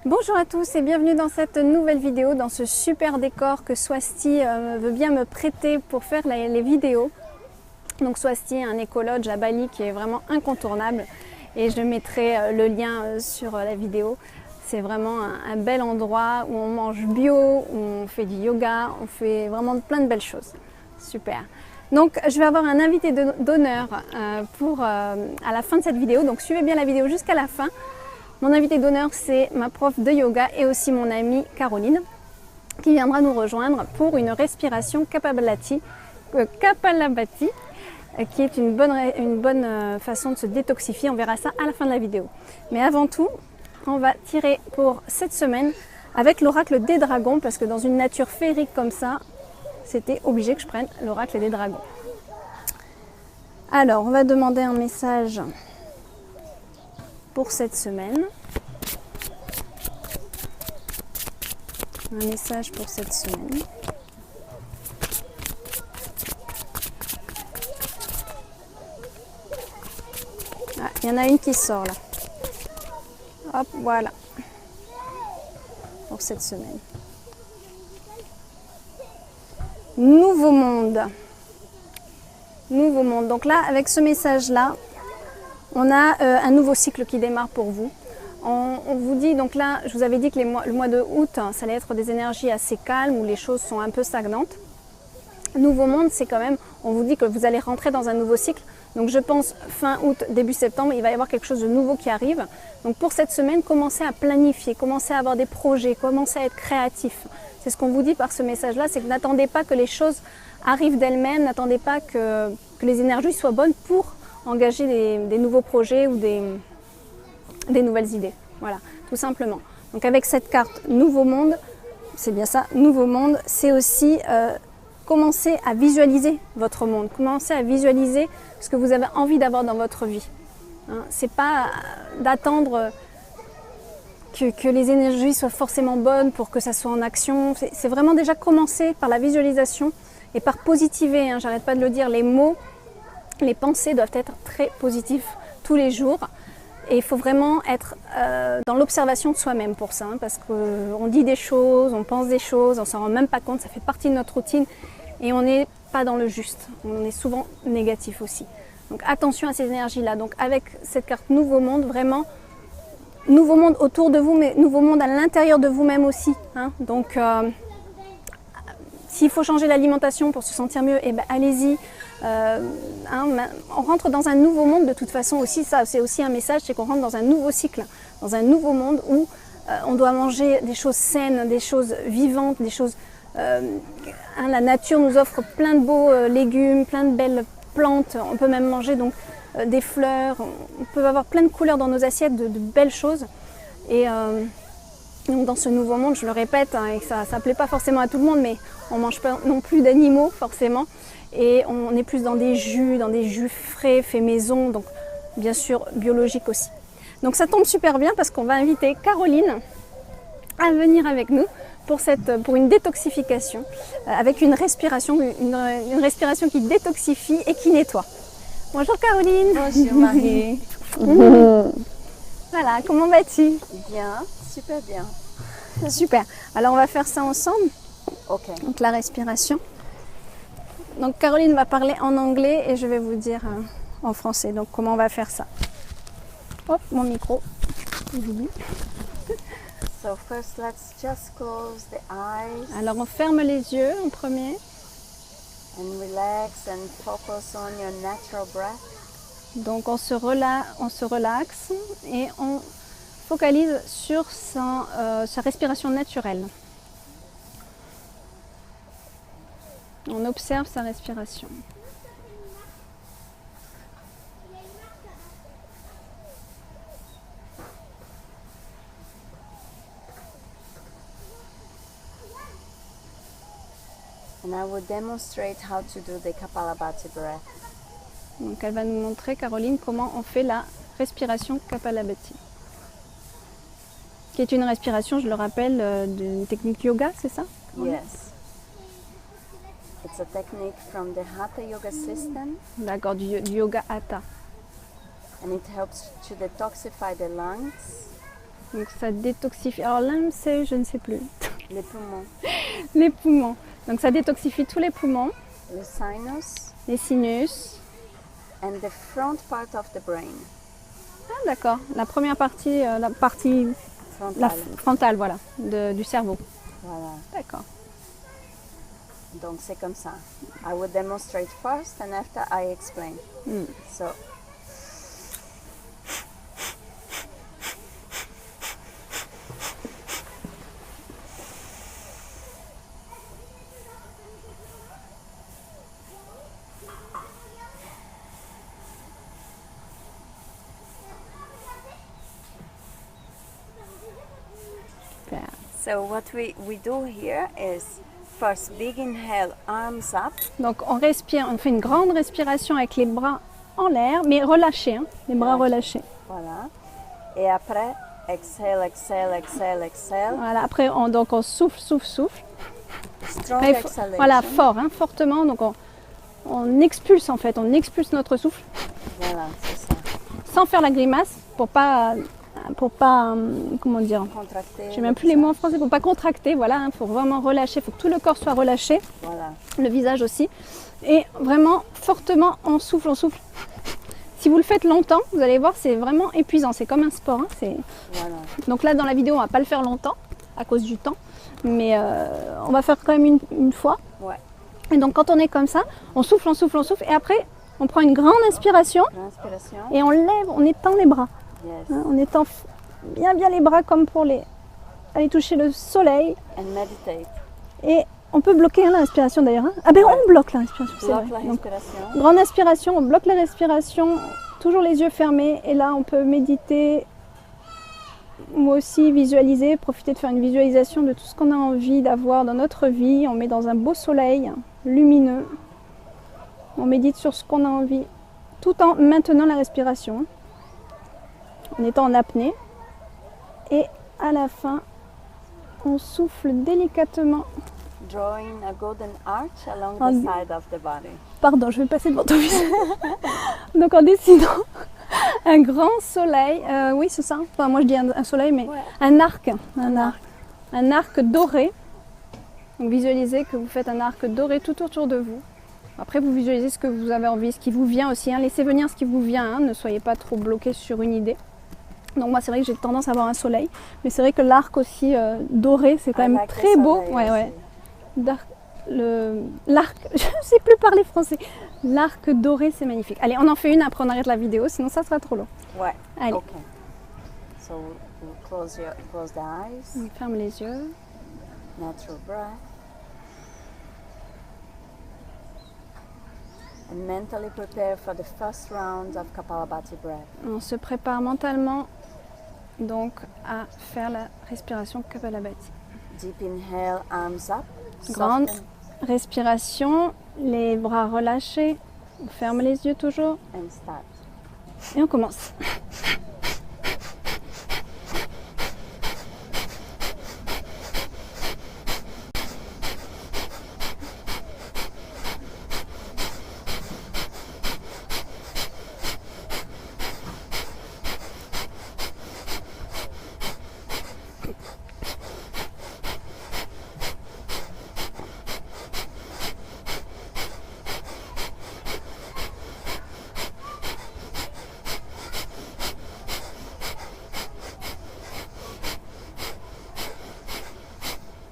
Bonjour à tous et bienvenue dans cette nouvelle vidéo, dans ce super décor que Swasti veut bien me prêter pour faire les vidéos. Donc Swasti est un écologe à Bali qui est vraiment incontournable et je mettrai le lien sur la vidéo. C'est vraiment un bel endroit où on mange bio, où on fait du yoga, on fait vraiment plein de belles choses. Super. Donc je vais avoir un invité d'honneur à la fin de cette vidéo, donc suivez bien la vidéo jusqu'à la fin. Mon invité d'honneur, c'est ma prof de yoga et aussi mon amie Caroline qui viendra nous rejoindre pour une respiration Kapalabhati, qui est une bonne façon de se détoxifier. On verra ça à la fin de la vidéo. Mais avant tout, on va tirer pour cette semaine avec l'oracle des dragons parce que dans une nature féerique comme ça, c'était obligé que je prenne l'oracle des dragons. Alors, on va demander un message pour cette semaine. Un message pour cette semaine. Ah, il y en a une qui sort là. Hop, voilà. Pour cette semaine. Nouveau monde. Nouveau monde. Donc là, avec ce message-là, on a un nouveau cycle qui démarre pour vous. On vous dit, donc là, je vous avais dit que le mois de août, ça allait être des énergies assez calmes, où les choses sont un peu stagnantes. Nouveau monde, c'est quand même, on vous dit que vous allez rentrer dans un nouveau cycle. Donc je pense fin août, début septembre, il va y avoir quelque chose de nouveau qui arrive. Donc pour cette semaine, commencez à planifier, commencez à avoir des projets, commencez à être créatif. C'est ce qu'on vous dit par ce message-là, c'est que n'attendez pas que les choses arrivent d'elles-mêmes, n'attendez pas que les énergies soient bonnes pour engager des nouveaux projets ou des nouvelles idées. Voilà, tout simplement. Donc avec cette carte Nouveau Monde, c'est bien ça, Nouveau Monde, c'est aussi commencer à visualiser votre monde, commencer à visualiser ce que vous avez envie d'avoir dans votre vie. Hein, c'est pas d'attendre que les énergies soient forcément bonnes pour que ça soit en action. C'est vraiment déjà commencer par la visualisation et par positiver. Hein, j'arrête pas de le dire, les mots, les pensées doivent être très positifs tous les jours. Et il faut vraiment être dans l'observation de soi-même pour ça, hein, parce qu'on dit des choses, on pense des choses, on ne s'en rend même pas compte, ça fait partie de notre routine et on n'est pas dans le juste, on est souvent négatif aussi. Donc attention à ces énergies-là. Donc avec cette carte Nouveau Monde, vraiment, nouveau monde autour de vous, mais nouveau monde à l'intérieur de vous-même aussi. Hein. Donc s'il faut changer l'alimentation pour se sentir mieux, eh ben, allez-y. On rentre dans un nouveau monde de toute façon aussi, ça c'est aussi un message, c'est qu'on rentre dans un nouveau cycle, dans un nouveau monde où on doit manger des choses saines, des choses vivantes, des choses... la nature nous offre plein de beaux légumes, plein de belles plantes, on peut même manger donc, des fleurs, on peut avoir plein de couleurs dans nos assiettes, de belles choses. Et donc dans ce nouveau monde, je le répète, hein, et ça ne plaît pas forcément à tout le monde, mais on ne mange pas non plus d'animaux forcément. Et on est plus dans des jus frais, faits maison, donc bien sûr biologiques aussi. Donc ça tombe super bien parce qu'on va inviter Caroline à venir avec nous pour une détoxification, avec une respiration qui détoxifie et qui nettoie. Bonjour Caroline. Bonjour Marie. Voilà, comment vas-tu? Bien, super bien. Super. Alors on va faire ça ensemble. Ok. Donc la respiration. Donc Caroline va parler en anglais et je vais vous dire en français. Donc comment on va faire ça? Hop, mon micro. So first let's just close the eyes. Alors on ferme les yeux en premier. And relax and focus on your natural breath. Donc on se relaxe et on focalise sur sa respiration naturelle. On observe sa respiration. And I will demonstrate how to do the Kapalabhati breath. Donc elle va nous montrer, Caroline, comment on fait la respiration Kapalabhati. Qui est une respiration, je le rappelle, d'une technique yoga, c'est ça? Yes. It's a technique from the Hatha Yoga system. D'accord, du yoga Hatha. And it helps to detoxify the lungs. Donc ça détoxifie. Alors l'AMC, je ne sais plus. Les poumons, Les poumons. Donc ça détoxifie tous les poumons, le sinus, les sinus. and the front part of the brain, Ah d'accord. La première partie, la partie la frontale. frontale, voilà, du cerveau. Voilà. D'accord. Donc c'est comme ça. I will demonstrate first and after I explain. So Super. So what we do here is first big inhale, arms up, Donc on respire, on fait une grande respiration avec les bras en l'air, mais relâchés, hein, les bras relâchés. voilà. Et après, exhale, exhale, exhale, exhale. Voilà. Après donc on souffle, souffle, souffle. Strong Après, exhalation. voilà, fort, hein, fortement. Donc on expulse en fait, on expulse notre souffle Voilà, c'est ça. sans faire la grimace pour pas comment dire. Contracter. J'ai même plus les mots en français pour pas contracter. Voilà, il faut vraiment relâcher, il faut que tout le corps soit relâché, Voilà. le visage aussi, et vraiment fortement on souffle, on souffle. Si vous le faites longtemps, vous allez voir, c'est vraiment épuisant. C'est comme un sport. Hein, Voilà. Donc là, dans la vidéo, on va pas le faire longtemps à cause du temps, mais on va faire quand même une fois. Ouais. Et donc quand on est comme ça, on souffle, on souffle, on souffle, et après on prend une grande inspiration L'inspiration. et on lève, on étend les bras. Yes. Hein, on étend bien les bras comme pour aller toucher le soleil. And meditate. Et on peut bloquer hein, l'inspiration d'ailleurs. Hein. Ah ben on bloque l'inspiration, c'est Bloque vrai. la Donc, respiration. grande inspiration, on bloque la respiration, toujours les yeux fermés, et là on peut méditer. Moi aussi visualiser, profiter de faire une visualisation de tout ce qu'on a envie d'avoir dans notre vie. On met dans un beau soleil lumineux. On médite sur ce qu'on a envie, tout en maintenant la respiration, en étant en apnée. Et à la fin, on souffle délicatement. Drawing a golden arch along En- the side of the body. Pardon, je vais passer devant ton visage. Donc en dessinant un grand soleil, oui c'est ça, enfin moi je dis un soleil, mais Ouais. un arc, un arc doré. Donc visualisez que vous faites un arc doré tout autour de vous. Après vous visualisez ce que vous avez envie, ce qui vous vient aussi, hein. Laissez venir ce qui vous vient, hein. Ne soyez pas trop bloqué sur une idée. Donc moi c'est vrai que j'ai tendance à avoir un soleil, mais c'est vrai que l'arc aussi doré c'est quand I même like the très beau. soleil Ouais, aussi. ouais. L'arc, je ne sais plus parler français. L'arc doré, c'est magnifique. Allez, on en fait une, après on arrête la vidéo, sinon ça sera trop long. Ouais. Allez, Okay. So we'll close the eyes. on ferme les yeux. Natural breath. And mentally prepare for the first round of Kapalabhati breath. On se prépare mentalement donc à faire la respiration Kapalabhati. Deep inhale, arms up. Grande Soften respiration, les bras relâchés. On ferme les yeux toujours and start. et on commence.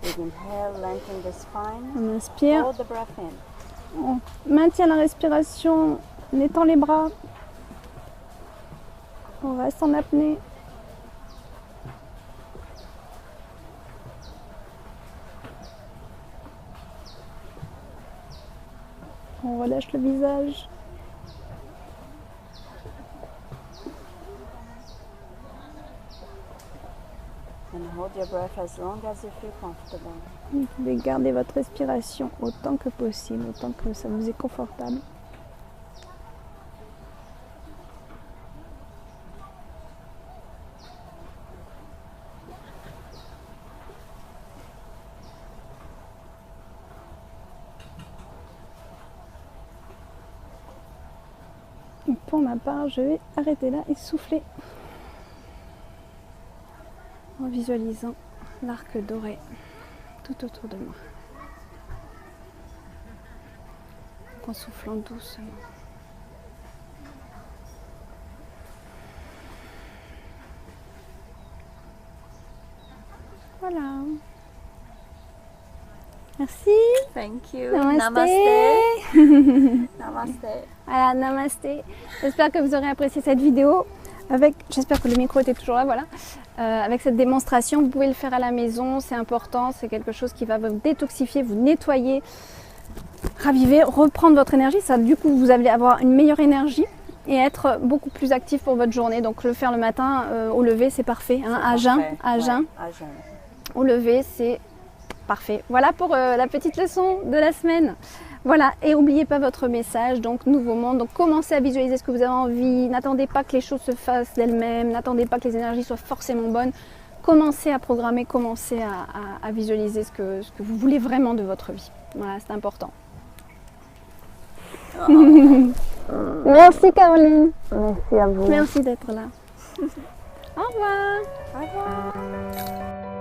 Big inhale, lengthen the spine. On inspire, Hold the breath in. on maintient la respiration, on étend les bras. On reste en apnée. On relâche le visage. And hold your breath as long as you feel comfortable. Vous pouvez garder votre respiration autant que possible, autant que ça vous est confortable. Pour ma part, je vais arrêter là et souffler. en visualisant l'arc doré tout autour de moi. En soufflant doucement. Voilà. Merci. Thank you. Namasté. Namaste. Voilà, namasté. J'espère que vous aurez apprécié cette vidéo. J'espère que le micro était toujours là, voilà. Avec cette démonstration, vous pouvez le faire à la maison, c'est important, c'est quelque chose qui va vous détoxifier, vous nettoyer, raviver, reprendre votre énergie. Ça, du coup, vous allez avoir une meilleure énergie et être beaucoup plus actif pour votre journée. Donc le faire le matin au lever, c'est parfait. Hein, à jeun, À jeun. au lever, c'est parfait. Voilà pour la petite leçon de la semaine. Voilà, et n'oubliez pas votre message, donc nouveau monde. Donc commencez à visualiser ce que vous avez envie. N'attendez pas que les choses se fassent d'elles-mêmes. N'attendez pas que les énergies soient forcément bonnes. Commencez à programmer, commencez à visualiser ce que vous voulez vraiment de votre vie. Voilà, c'est important. Merci Caroline. Merci à vous. Merci d'être là. Au revoir. Au revoir.